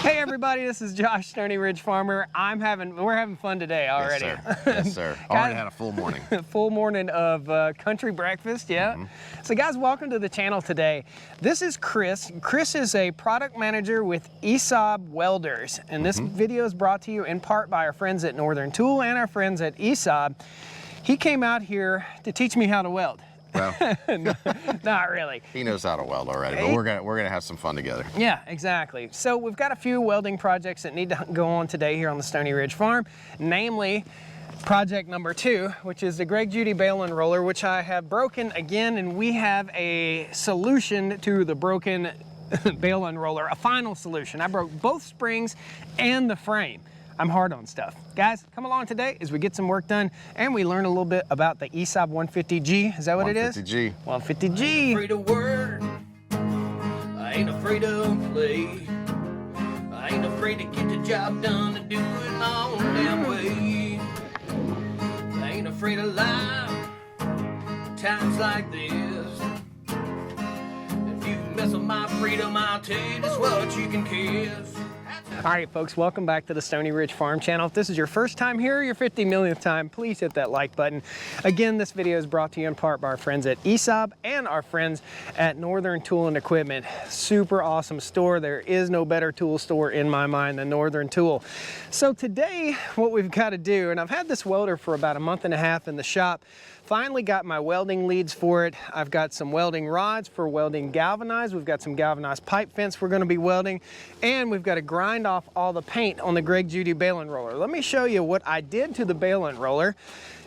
Hey everybody, this is Josh, Stoney Ridge Farmer. We're having fun today already. Yes, sir. Yes, sir. Already had a full morning. Full morning of country breakfast, yeah. So guys, welcome to the channel today. This is Chris. Chris is a product manager with ESAB Welders, and this video is brought to you in part by our friends at Northern Tool and our friends at ESAB. He came out here to teach me how to weld. Well, not really. He knows how to weld already, but we're gonna have some fun together. Yeah, exactly. So we've got a few welding projects that need to go on today here on the Stoney Ridge Farm, namely project number 2, which is the Greg Judy bale and roller, which I have broken again, and we have a solution to the broken bale and roller, a final solution. I broke both springs and the frame. I'm hard on stuff. Guys, come along today as we get some work done and we learn a little bit about the ESAB 150G. Is that what it is? 150G. 150G. Afraid of work, I ain't afraid of play. I ain't afraid to get the job done and do it my own damn way. I ain't afraid of life, times like this. If you mess with my freedom, I'll tell you just what you can kiss. All right, folks, welcome back to the Stoney Ridge Farm channel. If this is your first time here or your 50 millionth time, please hit that like button. Again, this video is brought to you in part by our friends at ESAB and our friends at Northern Tool and Equipment. Super awesome store. There is no better tool store in my mind than Northern Tool. So today, what we've got to do, and I've had this welder for about a month and a half in the shop, finally got my welding leads for it. I've got some welding rods for welding galvanized. We've got some galvanized pipe fence we're going to be welding, and we've got to grind off all the paint on the Greg Judy bale and roller. Let me show you what I did to the bale and roller.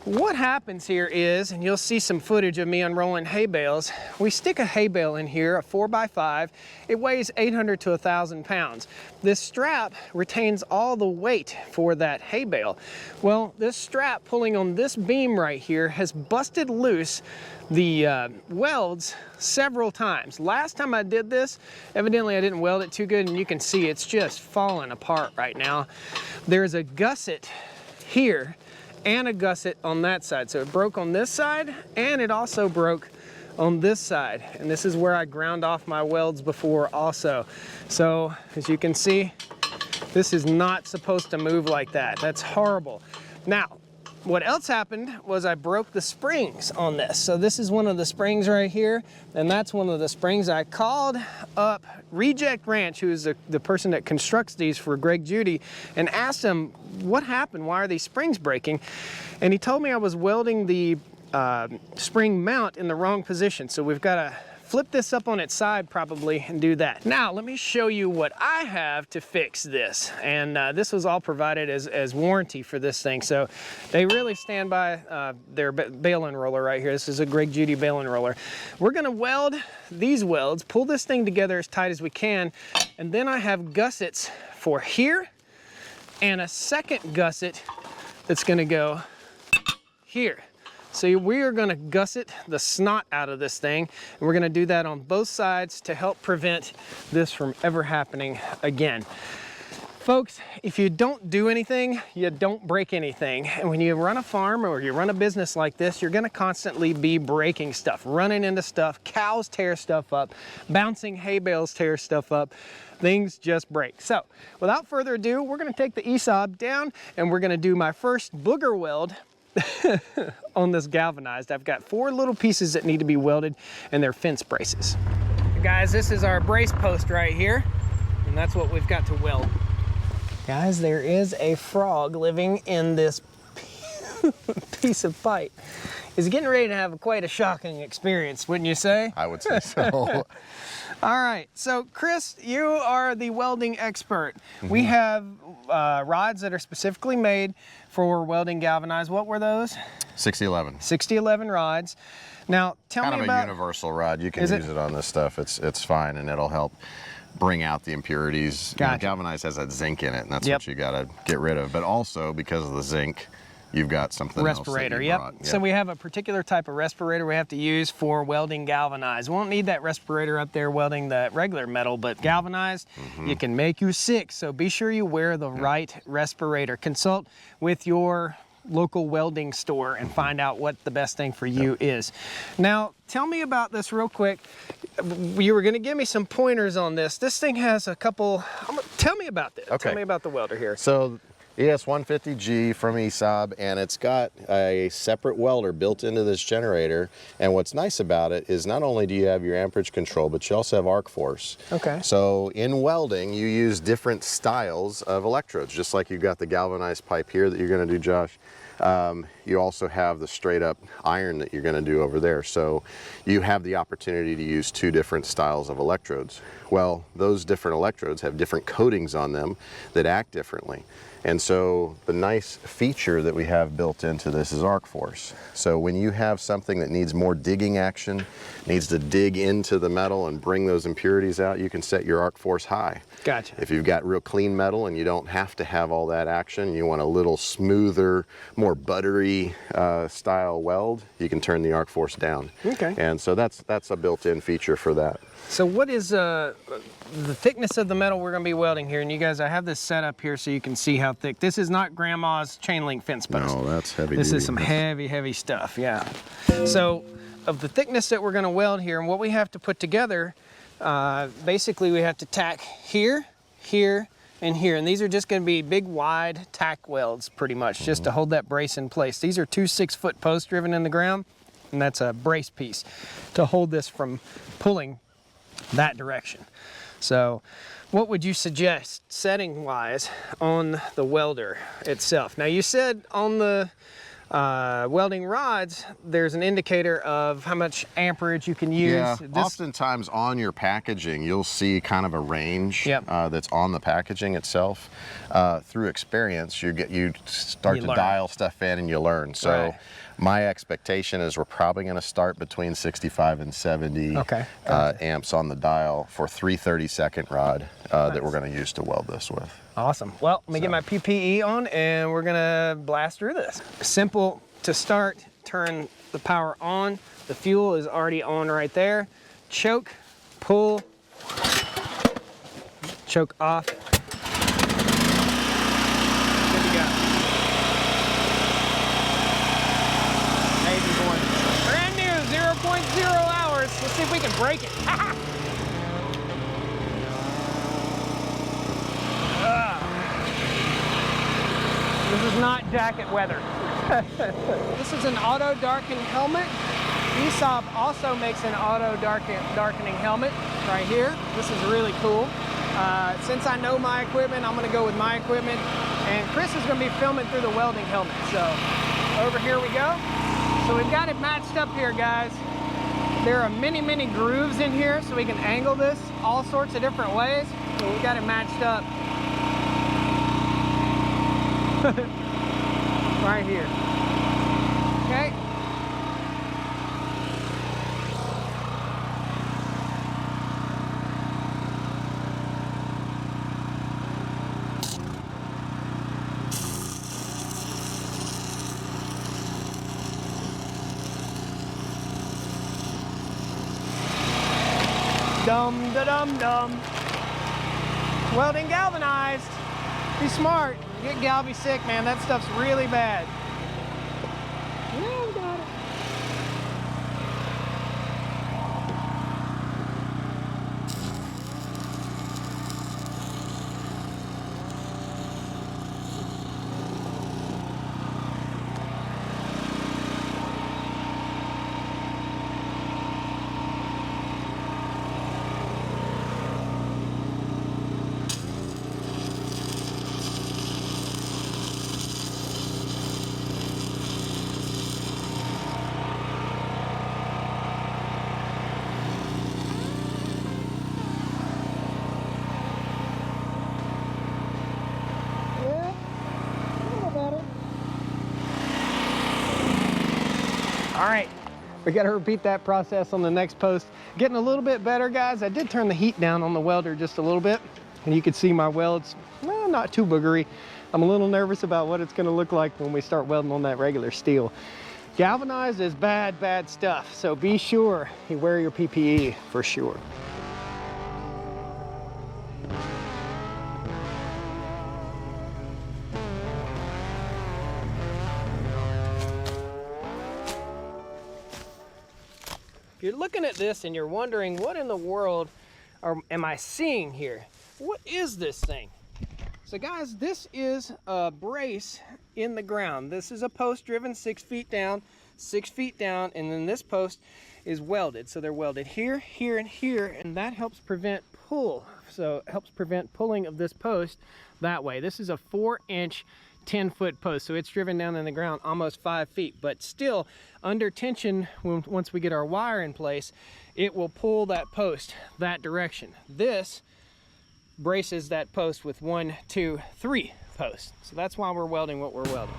What happens here is, and you'll see some footage of me unrolling hay bales, we stick a hay bale in here, a 4x5. It weighs 800 to 1,000 pounds. This strap retains all the weight for that hay bale. Well, this strap pulling on this beam right here has busted loose the welds several times. Last time I did this, evidently I didn't weld it too good, and you can see it's just falling apart right now. There's a gusset here and a gusset on that side. So it broke on this side and it also broke on this side. And this is where I ground off my welds before also. So as you can see, this is not supposed to move like that. That's horrible. Now, what else happened was I broke the springs on this. So this is one of the springs right here, and that's one of the springs. I called up Reject Ranch, who is the person that constructs these for Greg Judy, and asked him, what happened? Why are these springs breaking? And he told me I was welding the spring mount in the wrong position. So we've got to flip this up on its side probably and do that. Now let me show you what I have to fix this. And this was all provided as warranty for this thing. So they really stand by their bale and roller right here. This is a Greg Judy bale and roller. We're gonna weld these welds, pull this thing together as tight as we can. And then I have gussets for here and a second gusset that's gonna go here. So we are gonna gusset the snot out of this thing, and we're gonna do that on both sides to help prevent this from ever happening again. Folks, if you don't do anything, you don't break anything. And when you run a farm or you run a business like this, you're gonna constantly be breaking stuff, running into stuff. Cows tear stuff up, bouncing hay bales tear stuff up. Things just break. So without further ado, we're gonna take the ESAB down and we're gonna do my first booger weld on this galvanized. I've got 4 little pieces that need to be welded, and they're fence braces. Guys, this is our brace post right here, and that's what we've got to weld. Guys, there is a frog living in this piece of pipe. He's getting ready to have quite a shocking experience, wouldn't you say? I would say so. All right, so Chris, you are the welding expert. We have rods that are specifically made for welding galvanized. What were those? 6011. 6011 rods. Now, tell me about... Kind of a universal rod. You can use it on this stuff. It's fine, and it'll help bring out the impurities. Gotcha. You know, galvanized has that zinc in it, and that's what you got to get rid of. But also, because of the zinc, you've got something respirator, else that you brought. So we have a particular type of respirator we have to use for welding galvanized. We won't need that respirator up there welding the regular metal, but galvanized, it can make you sick. So be sure you wear the right respirator. Consult with your local welding store and find out what the best thing for you is. Now, tell me about this real quick. You were going to give me some pointers on this. This thing has a couple, tell me about this. Okay. Tell me about the welder here. So ES150G from ESAB, and it's got a separate welder built into this generator. And what's nice about it is not only do you have your amperage control, but you also have arc force. Okay. So in welding, you use different styles of electrodes, just like you've got the galvanized pipe here that you're going to do, Josh. You also have the straight up iron that you're going to do over there. So you have the opportunity to use two different styles of electrodes. Well, those different electrodes have different coatings on them that act differently. And so the nice feature that we have built into this is arc force. So when you have something that needs more digging action, needs to dig into the metal and bring those impurities out, you can set your arc force high. Gotcha. If you've got real clean metal and you don't have to have all that action, you want a little smoother, more buttery style weld, you can turn the arc force down. Okay. And so that's a built-in feature for that. So what is the thickness of the metal we're going to be welding here? And you guys, I have this set up here so you can see how thick. This is not grandma's chain link fence post. No, that's heavy This duty. is some heavy, heavy stuff, yeah. So of the thickness that we're going to weld here and what we have to put together, basically we have to tack here, here, and here. And these are just going to be big, wide tack welds pretty much, just to hold that brace in place. These are 2 6-foot posts driven in the ground, and that's a brace piece to hold this from pulling that direction. So what would you suggest setting wise on the welder itself? Now you said on the welding rods there's an indicator of how much amperage you can use. Yeah, oftentimes on your packaging you'll see kind of a range. Yep. That's on the packaging itself. Through experience you start to dial stuff in and you learn. So right. My expectation is we're probably going to start between 65 and 70 okay. Amps on the dial for 3/32 rod that we're going to use to weld this with. Awesome. Well, let me get my PPE on and we're gonna blast through this. Simple to start, turn the power on. The fuel is already on right there. Choke, pull, choke off. Good to go. Amazing boy. Brand new, 0.0 hours. Let's see if we can break it. This is not jacket weather. This is an auto darken helmet. ESAB also makes an auto darkening helmet right here. This is really cool. Since I know my equipment, I'm gonna go with my equipment. And Chris is gonna be filming through the welding helmet. So over here we go. So we've got it matched up here, guys. There are many, many grooves in here, so we can angle this all sorts of different ways. So we've got it matched up. Right here. Okay. Dum da dum dum. Welding galvanized. Be smart. Get galby sick, man. That stuff's really bad. Yeah, we got it. All right, we got to repeat that process on the next post. Getting a little bit better, guys. I did turn the heat down on the welder just a little bit, and you can see my welds, well, not too boogery. I'm a little nervous about what it's going to look like when we start welding on that regular steel. Galvanized is bad, bad stuff, so be sure you wear your PPE for sure. you're looking at this and you're wondering, what in the world am I seeing here? What is this thing? So guys, this is a brace in the ground. This is a post driven 6 feet down, 6 feet down, and then this post is welded. So they're welded here, here, and here, and that helps prevent pull. So it helps prevent pulling of this post that way. This is a 4-inch 10-foot post, so it's driven down in the ground almost 5 feet, but still under tension. Once we get our wire in place, it will pull that post that direction. This braces that post with 1, 2, 3 posts. So that's why we're welding what we're welding.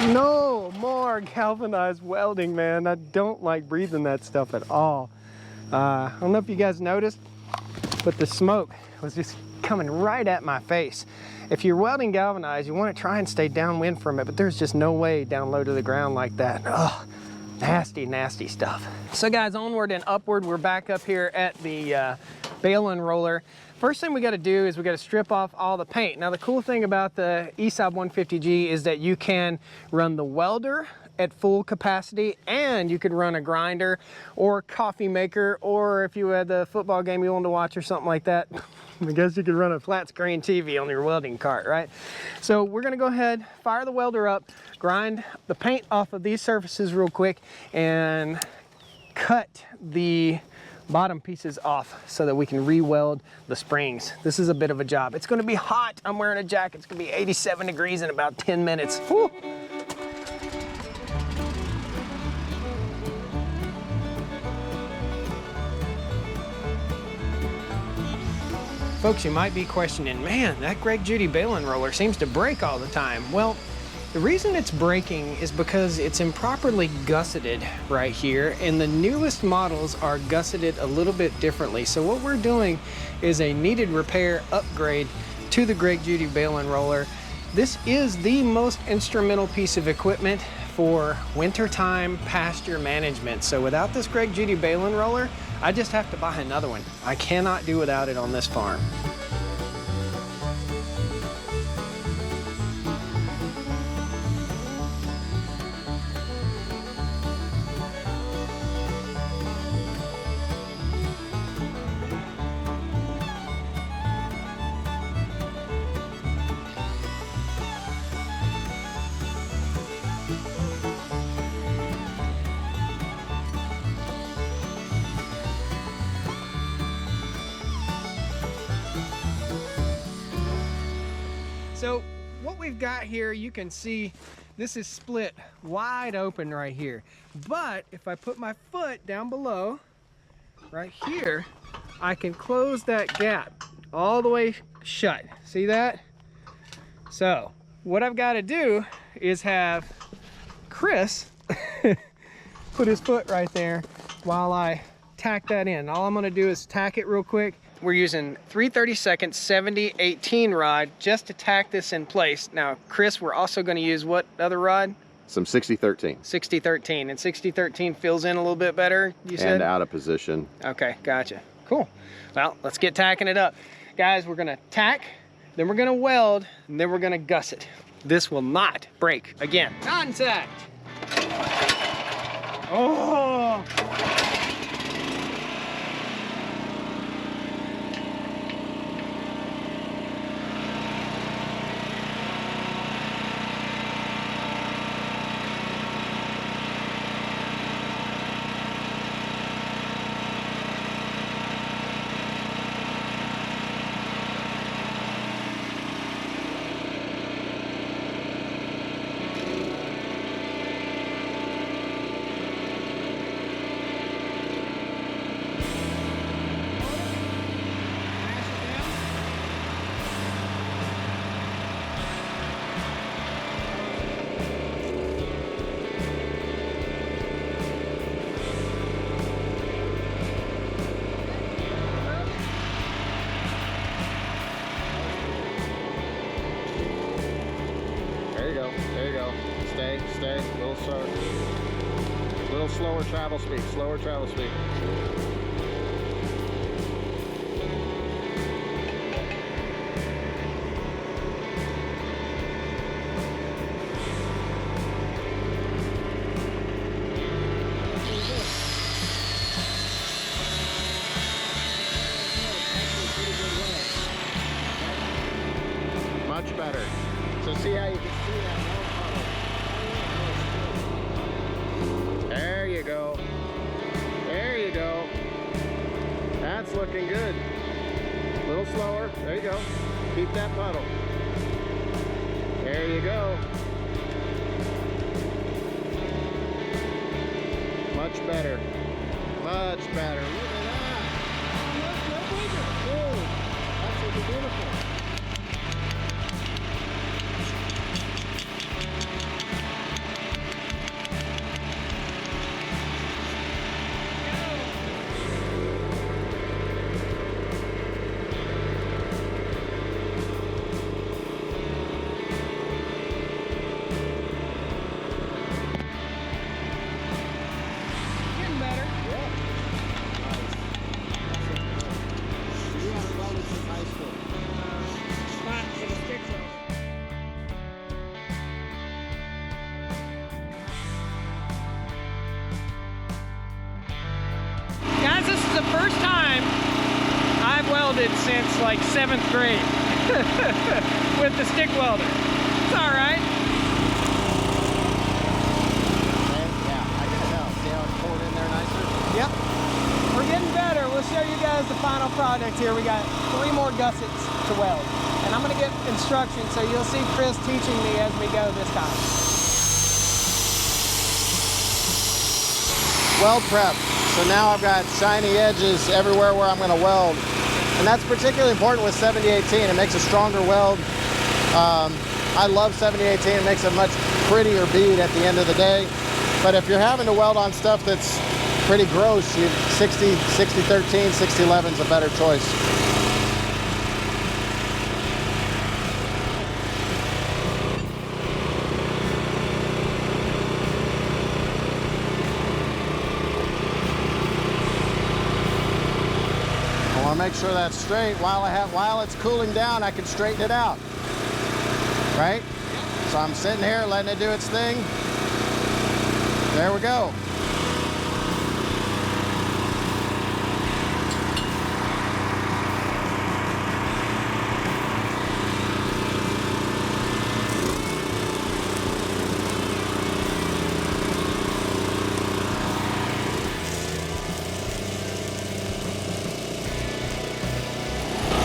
No more galvanized welding, man. I don't like breathing that stuff at all. I don't know if you guys noticed, but the smoke was just coming right at my face. If you're welding galvanized, you want to try and stay downwind from it, but there's just no way down low to the ground like that. Oh, nasty, nasty stuff. So guys, onward and upward, we're back up here at the bale and roller. First thing we got to do is we got to strip off all the paint. Now the cool thing about the ESOB 150G is that you can run the welder at full capacity, and you could run a grinder or coffee maker, or if you had the football game you wanted to watch or something like that, I guess you could run a flat screen TV on your welding cart, right? So we're gonna go ahead, fire the welder up, grind the paint off of these surfaces real quick, and cut the bottom pieces off so that we can re-weld the springs. This is a bit of a job. It's gonna be hot. I'm wearing a jacket. It's gonna be 87 degrees in about 10 minutes. Whew. Folks, you might be questioning, man, that Greg Judy bale and roller seems to break all the time. Well, the reason it's breaking is because it's improperly gusseted right here, and the newest models are gusseted a little bit differently. So what we're doing is a needed repair upgrade to the Greg Judy bale and roller. This is the most instrumental piece of equipment for wintertime pasture management. So without this Greg Judy bale and roller, I just have to buy another one. I cannot do without it on this farm. So what we've got here, you can see this is split wide open right here. But if I put my foot down below, right here, I can close that gap all the way shut. See that? So what I've got to do is have Chris put his foot right there while I tack that in. All I'm going to do is tack it real quick. We're using 3/32 70/18 rod just to tack this in place. Now, Chris, we're also going to use what other rod? Some 60-13. 60-13, and 60-13 fills in a little bit better, you said? And out of position. Okay, gotcha. Cool. Well, let's get tacking it up. Guys, we're going to tack, then we're going to weld, and then we're going to gusset. This will not break again. Contact! Oh! There you go. There you go. Stay, stay. A little slower. A little slower travel speed. Slower travel speed. Much better. So see how you can see that weld puddle. There you go. There you go. That's looking good. A little slower. There you go. Keep that puddle. There you go. Much better. Much better. Look at that. Good. That's looking beautiful. Guys, this is the first time I've welded since like 7th grade with the stick welder. It's all right. Yeah, I can tell. See how it's pulled in there nicer? Yep. We're getting better. We'll show you guys the final product here. We got 3 more gussets to weld. And I'm going to get instructions, so you'll see Chris teaching me as we go this time. Weld prep. So now I've got shiny edges everywhere where I'm going to weld. And that's particularly important with 7018. It makes a stronger weld. I love 7018. It makes a much prettier bead at the end of the day. But if you're having to weld on stuff that's pretty gross, 6013, 6011 is a better choice. Make sure that's straight. While it's cooling down, I can straighten it out. Right? So I'm sitting here letting it do its thing. There we go.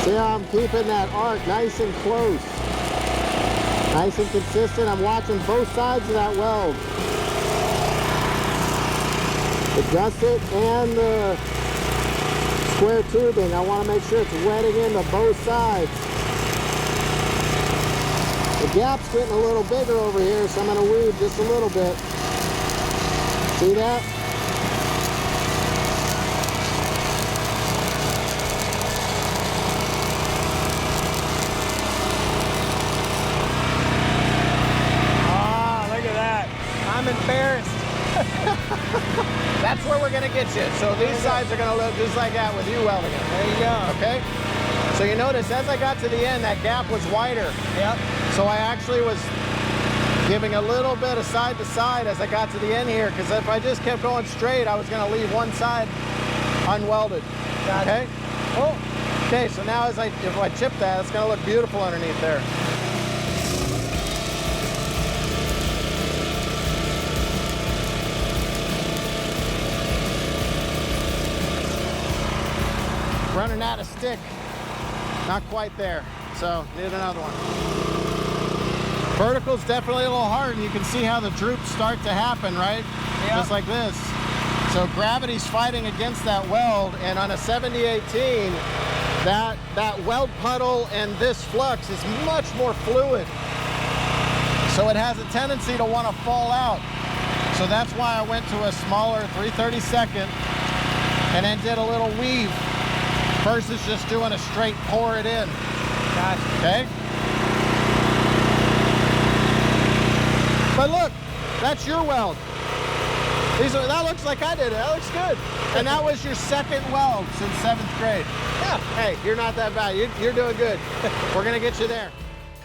See how I'm keeping that arc nice and close, nice and consistent. I'm watching both sides of that weld, the gusset and the square tubing. I want to make sure it's wetting into both sides. The gap's getting a little bigger over here, so I'm going to weave just a little bit. See that? I'm embarrassed. That's where we're going to get you. So these sides are going to look just like that with you welding it. There you go. Okay? So you notice as I got to the end, that gap was wider. Yep. So I actually was giving a little bit of side to side as I got to the end here, because if I just kept going straight, I was going to leave one side unwelded. Okay? Oh. Okay, so now if I chip that, it's going to look beautiful underneath there. Running out of stick. Not quite there. So need another one. Vertical's definitely a little hard, and you can see how the droops start to happen, right? Yep. Just like this. So gravity's fighting against that weld, and on a 7018, that weld puddle and this flux is much more fluid. So it has a tendency to want to fall out. So that's why I went to a smaller 3/32 and then did a little weave versus just doing a straight pour it in. Gotcha. Okay? That's your weld. That looks like I did it. That looks good. And that was your second weld since 7th grade. Yeah. Hey, you're not that bad. You're doing good. We're gonna get you there.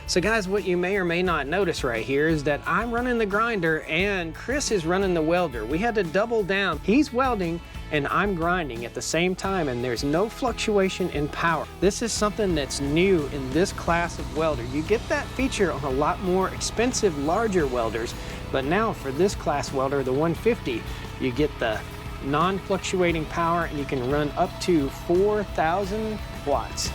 So guys, what you may or may not notice right here is that I'm running the grinder and Chris is running the welder. We had to double down. He's welding and I'm grinding at the same time, and there's no fluctuation in power. This is something that's new in this class of welder. You get that feature on a lot more expensive, larger welders, but now for this class welder, the 150, you get the non-fluctuating power and you can run up to 4,000 watts.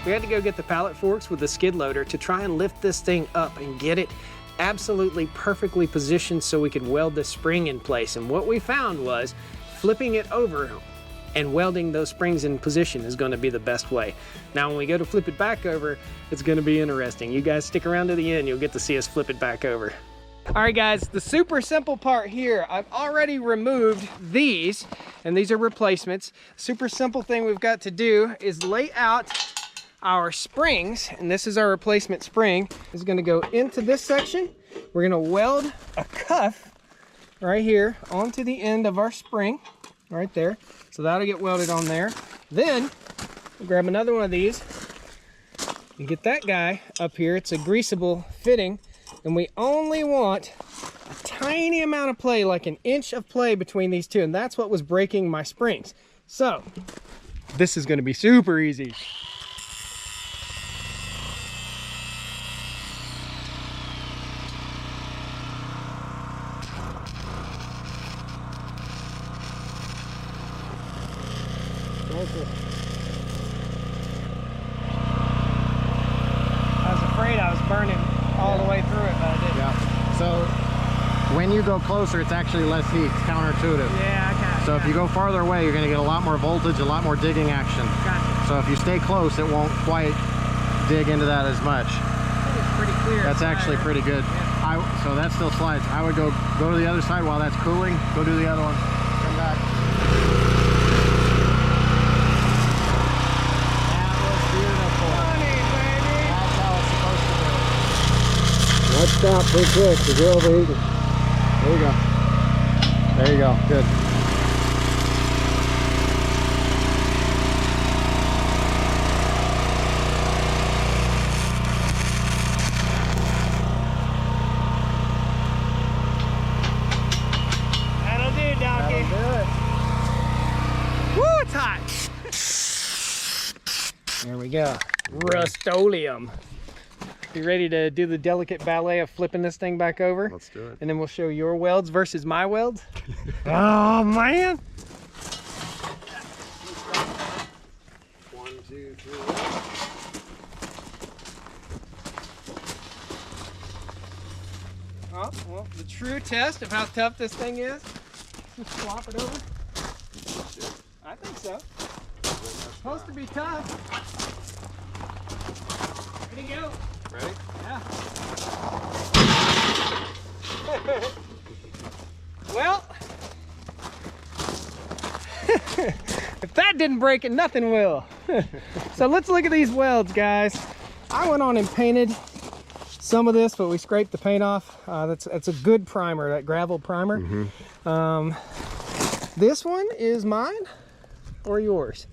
We had to go get the pallet forks with the skid loader to try and lift this thing up and get it absolutely perfectly positioned so we could weld the spring in place. And what we found was flipping it over and welding those springs in position is going to be the best way. Now when we go to flip it back over, it's going to be interesting. You guys stick around to the end, you'll get to see us flip it back over. All right guys, the super simple part here, I've already removed these, and these are replacements. Super simple thing we've got to do is lay out our springs, and this is our replacement spring. It's going to go into this section. We're going to weld a cuff right here onto the end of our spring, right there. So that'll get welded on there. Then we'll grab another one of these and get that guy up here. It's a greasable fitting, and we only want a tiny amount of play, like an inch of play between these two, and that's what was breaking my springs. So this is going to be super easy. I was afraid I was burning all the way through it, but I didn't. Yeah. So when you go closer, it's actually less heat. It's counterintuitive. Yeah, I got it. So if you go farther away, you're going to get a lot more voltage, a lot more digging action. Gotcha. So if you stay close, it won't quite dig into that as much. It's pretty clear. That's actually pretty good. Yeah. So that still slides. I would go to the other side while that's cooling. Go do the other one. Come back. Let's stop pretty quick because you're overheating. There you go. There you go. Good. That'll do, donkey. That'll do it. Woo, it's hot. There we go. Rust-Oleum. You ready to do the delicate ballet of flipping this thing back over? Let's do it. And then we'll show your welds versus my welds. Oh, man. 1, 2, 3. Oh, well, the true test of how tough this thing is. Just flop it over. I think so. It's supposed to be tough. Ready to go. Ready? Yeah. Well, if that didn't break it, nothing will. So let's look at these welds, guys. I went on and painted some of this, but we scraped the paint off. That's a good primer, that gravel primer. This one is mine or yours?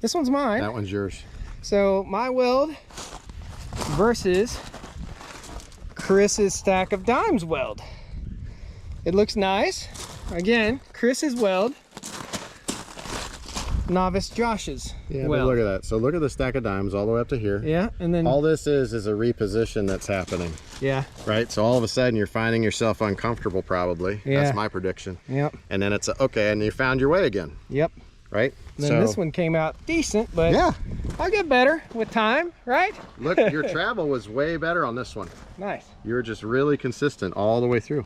This one's mine. That one's yours. So my weld versus Chris's stack of dimes weld. It looks nice. Again, Chris's weld, novice Josh's Yeah, weld. but look at that. So look at the stack of dimes all the way up to here. Yeah, and then All this is a reposition that's happening, yeah, right? So all of a sudden you're finding yourself uncomfortable probably. Yeah. That's my prediction. yep, And then it's okay, and you found your way again, yep. right? Then this one came out decent, but Yeah. I'll get better with time, right? Look, your travel was way better on this one. Nice, You were just really consistent all the way through.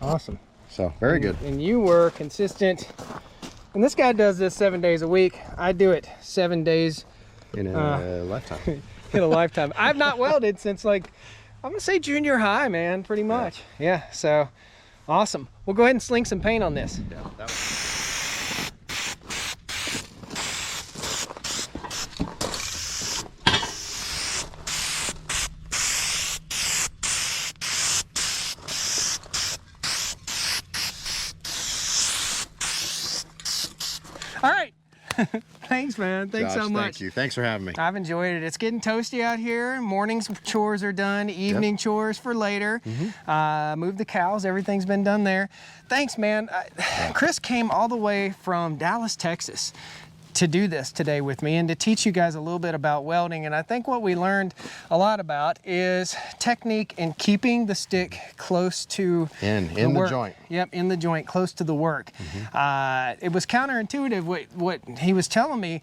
awesome. So very good. And you were consistent. And this guy does this 7 days a week. I do it 7 days In a lifetime. in a lifetime. I've not welded since, like, I'm gonna say junior high, man, pretty much. Yeah, so awesome. We'll go ahead and sling some paint on this. Yeah, that was All right. Thanks, man. Thanks Josh, so much. Thank you. Thanks for having me. I've enjoyed it. It's getting toasty out here. Morning's chores are done. Evening chores for later. Moved the cows. Everything's been done there. Thanks, man. Chris came all the way from Dallas, Texas to do this today with me and to teach you guys a little bit about welding. And I think what we learned a lot about is technique in keeping the stick close to in the joint. Yep, in the joint, close to the work. It was counterintuitive what he was telling me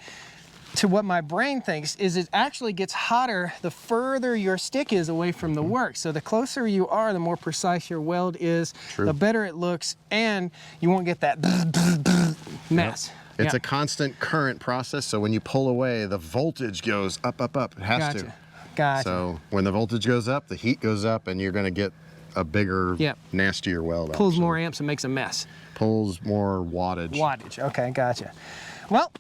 to what my brain thinks is it actually gets hotter the further your stick is away from the work. So the closer you are, the more precise your weld is, the better it looks, and you won't get that mess. It's a constant current process, so when you pull away, the voltage goes up, up, up. It has to. Gotcha. So when the voltage goes up, the heat goes up, and you're going to get a bigger, nastier weld. Pulls more amps and makes a mess. Pulls more wattage. Wattage, okay, gotcha. Well,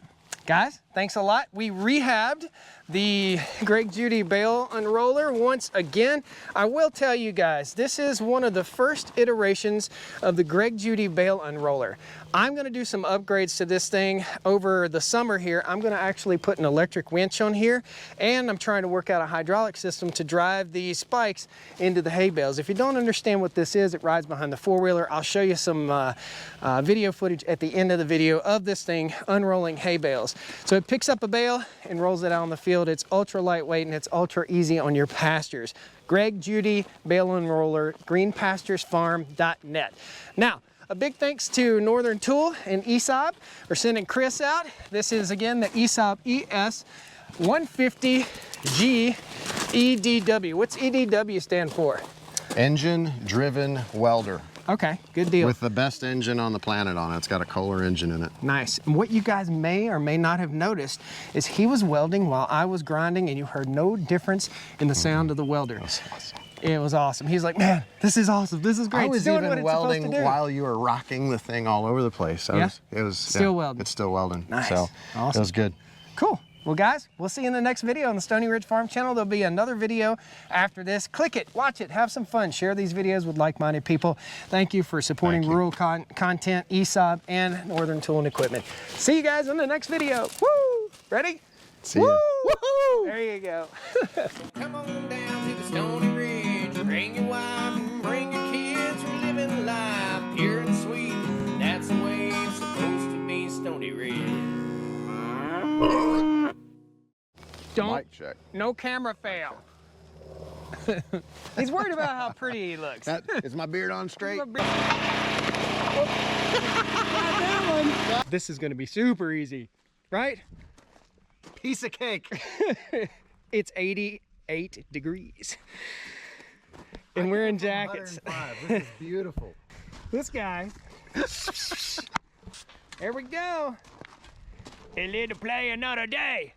guys, thanks a lot. We rehabbed the Greg Judy bale unroller once again. I will tell you guys, this is one of the first iterations of the Greg Judy bale unroller. I'm gonna do some upgrades to this thing over the summer here. I'm gonna actually put an electric winch on here, and I'm trying to work out a hydraulic system to drive these spikes into the hay bales. If you don't understand what this is, it rides behind the four-wheeler. I'll show you some video footage at the end of the video of this thing unrolling hay bales. So it picks up a bale and rolls it out on the field. It's ultra lightweight and it's ultra easy on your pastures. Greg Judy bale unroller, greenpasturesfarm.net. Now, a big thanks to Northern Tool and ESOB for sending Chris out. This is again the ESOB ES 150G EDW. What's EDW stand for? Engine driven welder. Okay, good deal. With the best engine on the planet on it. It's got a Kohler engine in it. Nice. And what you guys may or may not have noticed is he was welding while I was grinding, and you heard no difference in the sound of the welder. That's awesome. It was awesome. He's like, man, this is awesome. This is great. I was doing what even it's welding supposed to do. while you were rocking the thing all over the place. It was still welding. It's still welding. Nice. So Awesome. it was good. Cool. Well, guys, we'll see you in the next video on the Stoney Ridge Farm channel. There'll be another video after this. Click it, watch it, have some fun. Share these videos with like-minded people. Thank you for supporting rural content, ESOB, and Northern Tool and Equipment. See you guys in the next video. Woo! Ready? See ya. Woo! There you go. Come on down to the Stoney Ridge. Bring your wife and bring your kids. We're living life pure and sweet. That's the way it's supposed to be, Stoney Ridge. Mic check. No camera fail. He's worried about how pretty he looks. Is my beard on straight? This is going to be super easy, right? Piece of cake. It's 88 degrees. And we're in jackets. This is beautiful. This guy. There we go. A little play another day.